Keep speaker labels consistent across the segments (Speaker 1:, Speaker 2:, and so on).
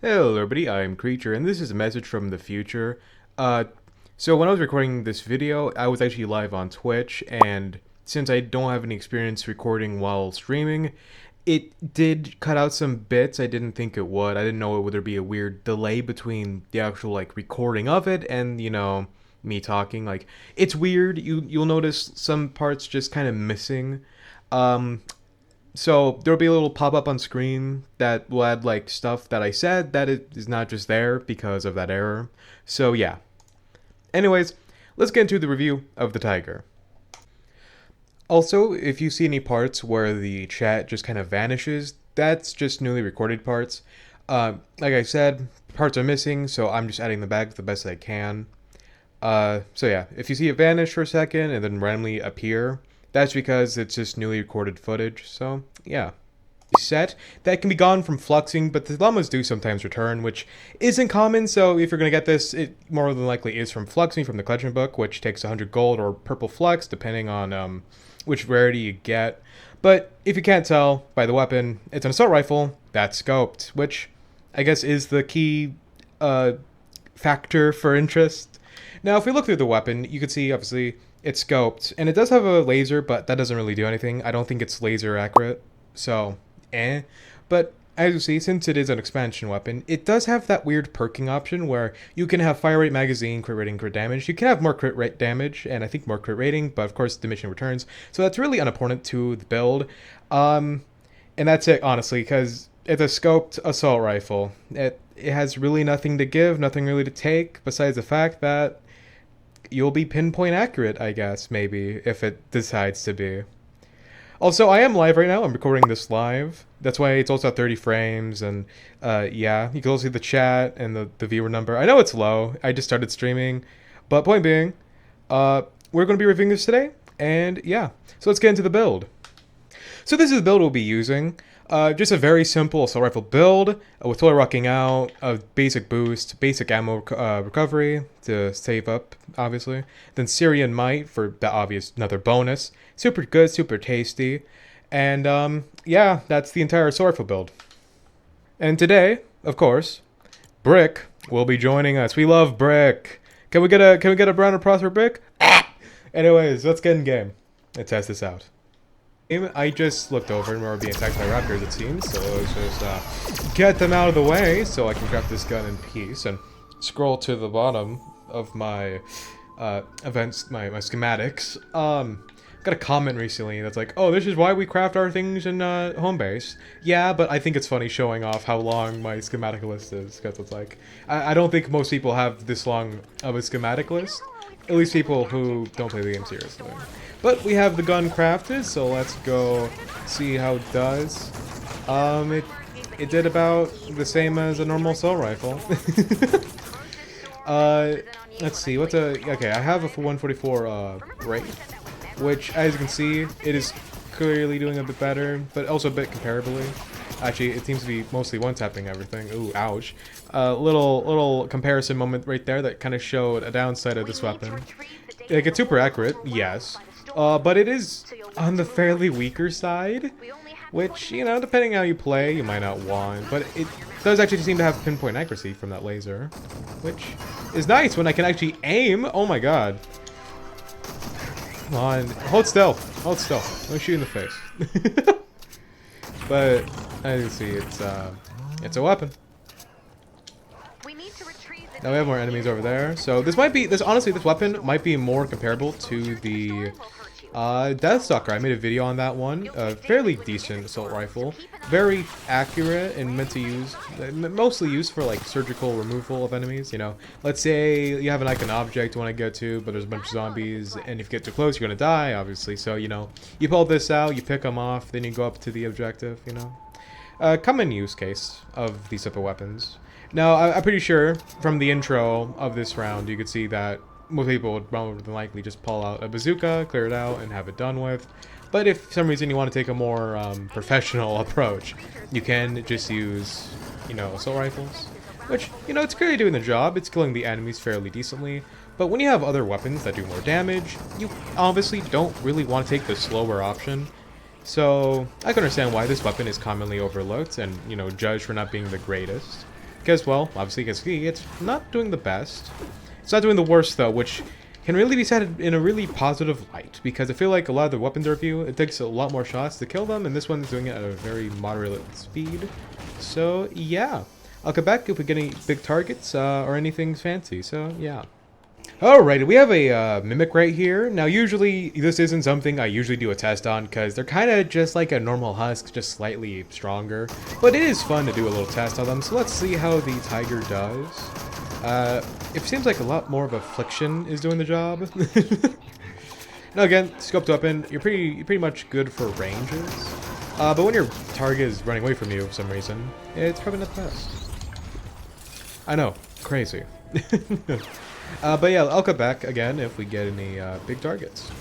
Speaker 1: Hello everybody, I'm Creature, and this is a message from the future. Uh, so when I was recording this video, I was actually live on Twitch, and since I don't have any experience recording while streaming, it did cut out some bits I didn't think it would. I didn't know would there be a weird delay between the actual, recording of it and, me talking. It's weird. You'll notice some parts just kind of missing. Um, so there'll be a little pop-up on screen that will add stuff that I said that it is not just there because of that error. So yeah. Anyways, let's get into the review of the tiger. Also, if you see any parts where the chat just kind of vanishes, that's just newly recorded parts. Like I said, parts are missing, so I'm just adding them back the best I can. So yeah, if you see it vanish for a second and then randomly appear, that's because it's just newly recorded footage, so yeah. Set that can be gone from fluxing, but the llamas do sometimes return, which isn't common, so if you're going to get this, it more than likely is from fluxing from the collection book, which takes 100 gold or purple flux, depending on which rarity you get. But if you can't tell by the weapon, it's an assault rifle that's scoped, which I guess is the key factor for interest. Now, if we look through the weapon, you can see, obviously, it's scoped, and it does have a laser, but that doesn't really do anything. I don't think it's laser accurate, so, But, as you see, since it is an expansion weapon, it does have that weird perking option where you can have fire rate, magazine, crit rating, crit damage. You can have more crit rate damage, and I think more crit rating, but of course, diminishing returns. So that's really unimportant to the build. And that's it, honestly, because it's a scoped assault rifle. It has really nothing to give, nothing really to take, besides the fact that you'll be pinpoint accurate, I guess, maybe, if it decides to be. Also, I am live right now. I'm recording this live. That's why it's also at 30 frames, and yeah, you can also see the chat and the viewer number. I know it's low. I just started streaming, but point being, we're going to be reviewing this today, and yeah. So let's get into the build. So this is the build we'll be using. Just a very simple assault rifle build with toy rocking out, a basic boost, basic ammo recovery to save up, obviously. Then Syrian Might for the obvious another bonus. Super good, super tasty. And yeah, that's the entire assault rifle build. And today, of course, Brick will be joining us. We love Brick. Can we get a round of applause for Brick? Anyways, let's get in game and test this out. I just looked over and we're being attacked by raptors, it seems, so let's just get them out of the way so I can grab this gun in peace and scroll to the bottom of my events, my schematics. Got a comment recently that's like, oh, this is why we craft our things in home base. Yeah, but I think it's funny showing off how long my schematic list is, because it's like, I don't think most people have this long of a schematic list. At least people who don't play the game seriously. But we have the gun crafted, so let's go see how it does. It did about the same as a normal assault rifle. Let's see, okay, I have a 144 rate, which, as you can see, it is clearly doing a bit better, but also a bit comparably. Actually, it seems to be mostly one-tapping everything. Ooh, ouch. Little comparison moment right there that kind of showed a downside of this weapon. Like, it's super accurate, yes. But it is on the fairly weaker side, which, you know, depending how you play, you might not want. But it does actually seem to have pinpoint accuracy from that laser, which is nice when I can actually aim. Oh my god. Come on, hold still. Hold still. Don't shoot in the face. But as you see, it's a weapon. Now we have more enemies over there. So honestly, this weapon might be more comparable to the Deathstalker. I made a video on that one. A fairly decent assault rifle. Very accurate and meant to use, mostly used for like surgical removal of enemies, you know. Let's say you have an icon object you want to go to, but there's a bunch of zombies, and if you get too close, you're going to die, obviously. So, you know, you pull this out, you pick them off, then you go up to the objective, you know. Common use case of these type of weapons. Now, I'm pretty sure from the intro of this round, you could see that most people would more than likely just pull out a bazooka, clear it out, and have it done with. But if for some reason you want to take a more professional approach, you can just use, you know, assault rifles. Which, you know, it's clearly doing the job. It's killing the enemies fairly decently. But when you have other weapons that do more damage, you obviously don't really want to take the slower option. So, I can understand why this weapon is commonly overlooked and, you know, judged for not being the greatest. Because, well, obviously, because it's not doing the best. It's not doing the worst, though, which can really be said in a really positive light. Because I feel like a lot of the weapons review, it takes a lot more shots to kill them, and this one's doing it at a very moderate speed. So, yeah. I'll come back if we get any big targets or anything fancy, so yeah. Alright, we have a Mimic right here. Now usually this isn't something I usually do a test on because they're kind of just like a normal husk, just slightly stronger. But it is fun to do a little test on them, so let's see how the Tiger does. It seems like a lot more of Affliction is doing the job. Now again, scoped weapon, you're pretty much good for ranges. But when your target is running away from you for some reason, it's probably not the best. I know, crazy. But yeah, I'll come back again if we get any big targets.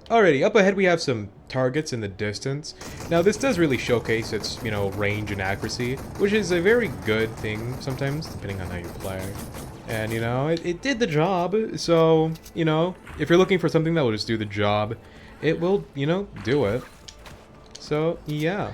Speaker 1: Alrighty, up ahead we have some targets in the distance. Now this does really showcase its, you know, range and accuracy, which is a very good thing sometimes, depending on how you play. And, you know, it did the job, so, you know, if you're looking for something that will just do the job, it will, you know, do it. So, yeah.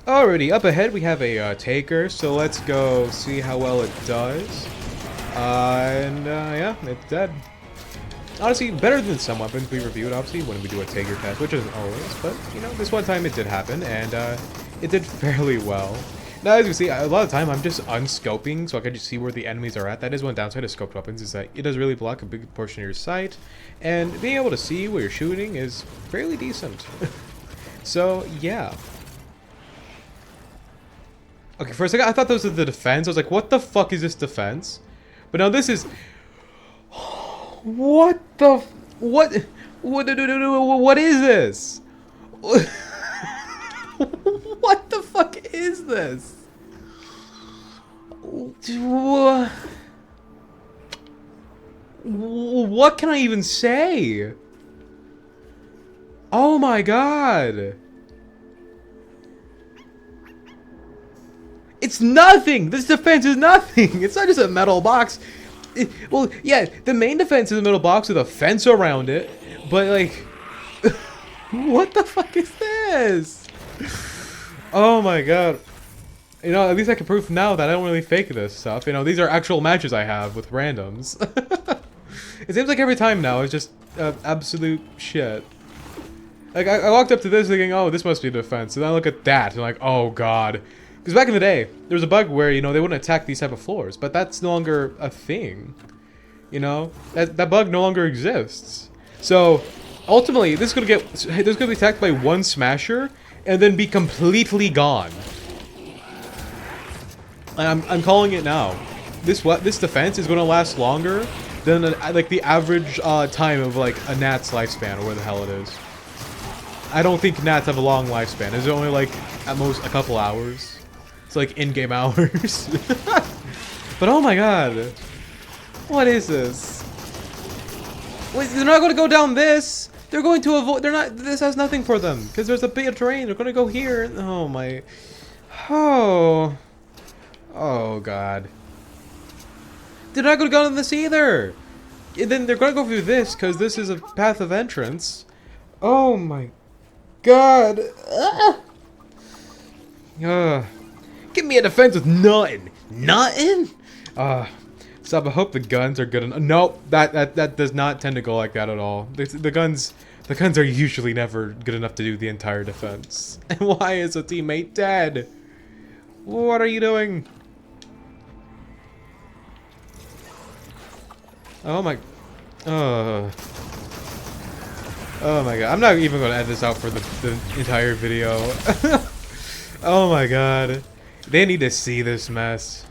Speaker 1: Alrighty, up ahead we have a Taker, so let's go see how well it does. Yeah, it's dead. Honestly, better than some weapons we reviewed, obviously, when we do a Taker test, which isn't always, but, you know, this one time it did happen, and, it did fairly well. Now, as you see, a lot of the time I'm just unscoping, so I can just see where the enemies are at. That is one downside of scoped weapons, is that it does really block a big portion of your sight, and being able to see where you're shooting is fairly decent. So, yeah. Okay, for a second, I thought those were the defense. I was like, what the fuck is this defense? But no, this is... What the... What is this? What the fuck is this? What can I even say? Oh my god. It's nothing! This defense is nothing! It's not just a metal box. Well, yeah, the main defense is a metal box with a fence around it, but like... What the fuck is this? Oh my god. You know, at least I can prove now that I don't really fake this stuff. You know, these are actual matches I have with randoms. It seems like every time now it's just absolute shit. Like, I walked up to this thinking, oh, this must be defense. And then I look at that and I'm like, oh god. Because back in the day, there was a bug where, you know, they wouldn't attack these type of floors. But that's no longer a thing. You know? That bug no longer exists. So, ultimately, this is gonna be attacked by one smasher and then be completely gone. And I'm calling it now. This defense is gonna last longer than like the average time of like a gnat's lifespan, or where the hell it is. I don't think gnats have a long lifespan. Is it only like at most a couple hours? It's like in-game hours. But oh my god. What is this? Wait, they're not going to go down this. They're going to avoid. They're not. This has nothing for them because there's a bit of terrain. They're going to go here. Oh my. Oh. Oh god. They're not going to go down this either. And then they're going to go through this because this is a path of entrance. Oh my god. Give me a defense with nothing. Nothing? Stop. I hope the guns are good enough. Nope, that does not tend to go like that at all. The guns are usually never good enough to do the entire defense. And why is a teammate dead? What are you doing? Oh my. Oh my god. I'm not even going to edit this out for the entire video. Oh my god. They need to see this mess.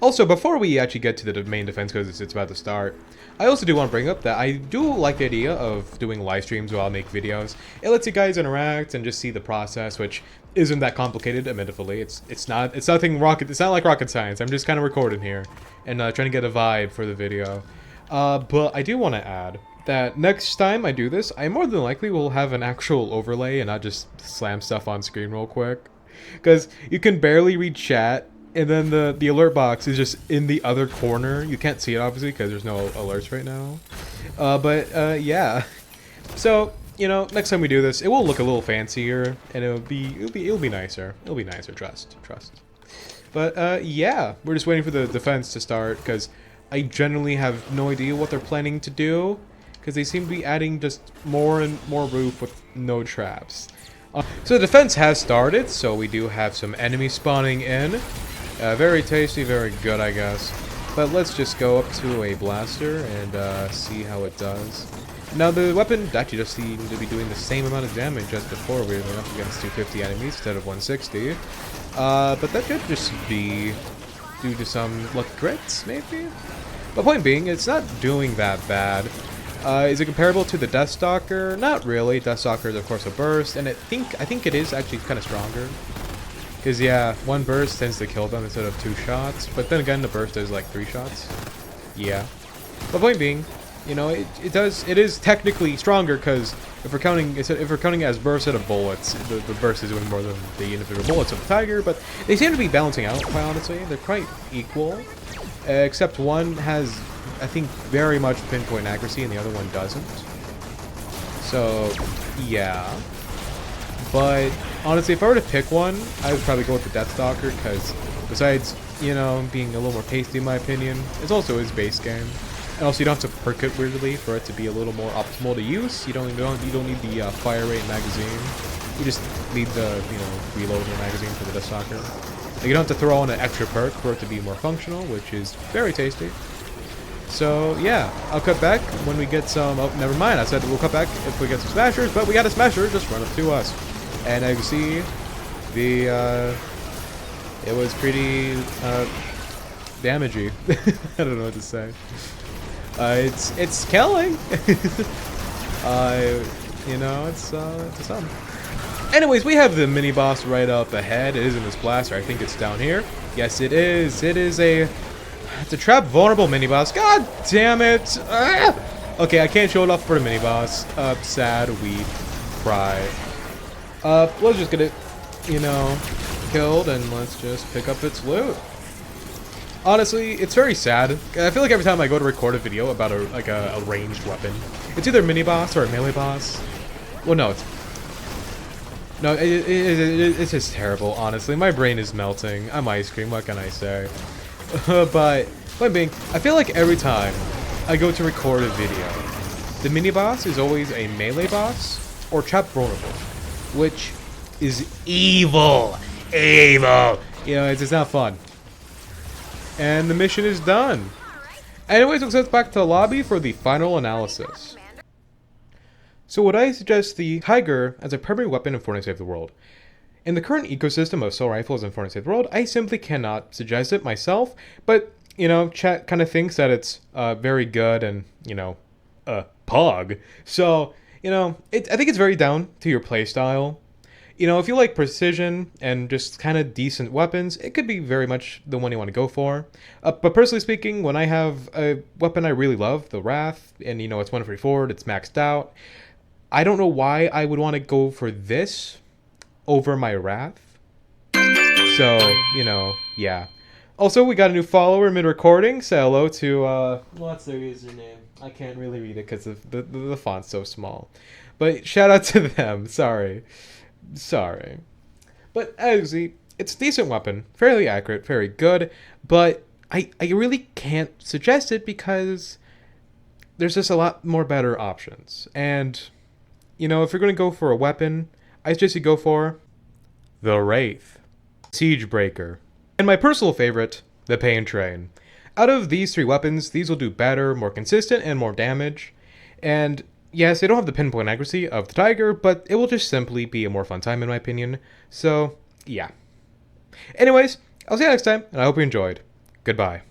Speaker 1: Also, before we actually get to the main defense, because it's about to start, I also do want to bring up that I do like the idea of doing live streams while I make videos. It lets you guys interact and just see the process, which isn't that complicated, admittedly. It's not like rocket science. I'm just kind of recording here and trying to get a vibe for the video. But I do want to add that next time I do this, I more than likely will have an actual overlay and not just slam stuff on screen real quick. Because you can barely read chat, and then the alert box is just in the other corner. You can't see it, obviously, because there's no alerts right now. Yeah. So, you know, next time we do this, it will look a little fancier, and it'll be nicer. It'll be nicer, trust. But yeah, we're just waiting for the defense to start because I generally have no idea what they're planning to do because they seem to be adding just more and more roof with no traps. So the defense has started, so we do have some enemies spawning in. Very tasty, very good, I guess. But let's just go up to a blaster and see how it does. Now the weapon actually just seemed to be doing the same amount of damage as before. We were up against 250 enemies instead of 160. But that could just be due to some lucky crits, maybe? But point being, it's not doing that bad. Is it comparable to the Deathstalker? Not really. Deathstalker is of course a burst, and I think it is actually kind of stronger. Because yeah, one burst tends to kill them instead of 2 shots, but then again the burst is like 3 shots. Yeah. But point being, you know, it is technically stronger because if we're counting as burst instead of bullets, the burst is doing more than the individual bullets of the Tiger, but they seem to be balancing out, quite honestly. They're quite equal. Except one has, I think, very much pinpoint accuracy and the other one doesn't. So, yeah. But, honestly, if I were to pick one, I would probably go with the Deathstalker, because besides, you know, being a little more tasty in my opinion, it's also his base game. And also, you don't have to perk it weirdly for it to be a little more optimal to use. You don't need the fire rate magazine. You just need the, you know, reload the magazine for the Deathstalker. Like, you don't have to throw on an extra perk for it to be more functional, which is very tasty. So, yeah, I'll cut back when we get some... Oh, never mind, I said we'll cut back if we get some smashers, but we got a smasher, just run up to us. And as you see, it was pretty, damagey. I don't know what to say. It's killing! You know, it's something. Anyways, we have the mini-boss right up ahead. It is in this blaster. I think it's down here. Yes, it is. It's a trap vulnerable mini-boss. God damn it! Ah! Okay, I can't show it off for the mini-boss. Sad, weep, cry. Let's just get it, you know, killed, and let's just pick up its loot. Honestly, it's very sad. I feel like every time I go to record a video about a ranged weapon, it's either a mini-boss or a melee boss. Well, no, it's just terrible, honestly. My brain is melting. I'm ice cream, what can I say? But, point being, I feel like every time I go to record a video, the mini-boss is always a melee boss or trap vulnerable, which is evil. Evil! You know, it's just not fun. And the mission is done. Anyways, let's head back to the lobby for the final analysis. So would I suggest the Tiger as a primary weapon in Fortnite Save the World? In the current ecosystem of assault rifles in Fortnite Save the World, I simply cannot suggest it myself, but, you know, chat kind of thinks that it's very good and, you know, pog. So, you know, I think it's very down to your playstyle. You know, if you like precision and just kind of decent weapons, it could be very much the one you want to go for. But personally speaking, when I have a weapon I really love, the Wrath, and, you know, it's 144, it's maxed out, I don't know why I would want to go for this over my Wrath. So, you know, yeah. Also, we got a new follower mid-recording. Say hello to, what's their username? I can't really read it because the font's so small. But shout out to them. Sorry. But as you see, it's a decent weapon. Fairly accurate, very good. But I really can't suggest it because there's just a lot more better options. And, you know, if you're going to go for a weapon, I suggest you go for the Wraith, Siegebreaker, and my personal favorite, the Pain Train. Out of these 3 weapons, these will do better, more consistent, and more damage. And yes, they don't have the pinpoint accuracy of the Tiger, but it will just simply be a more fun time in my opinion. So, yeah. Anyways, I'll see you next time, and I hope you enjoyed. Goodbye.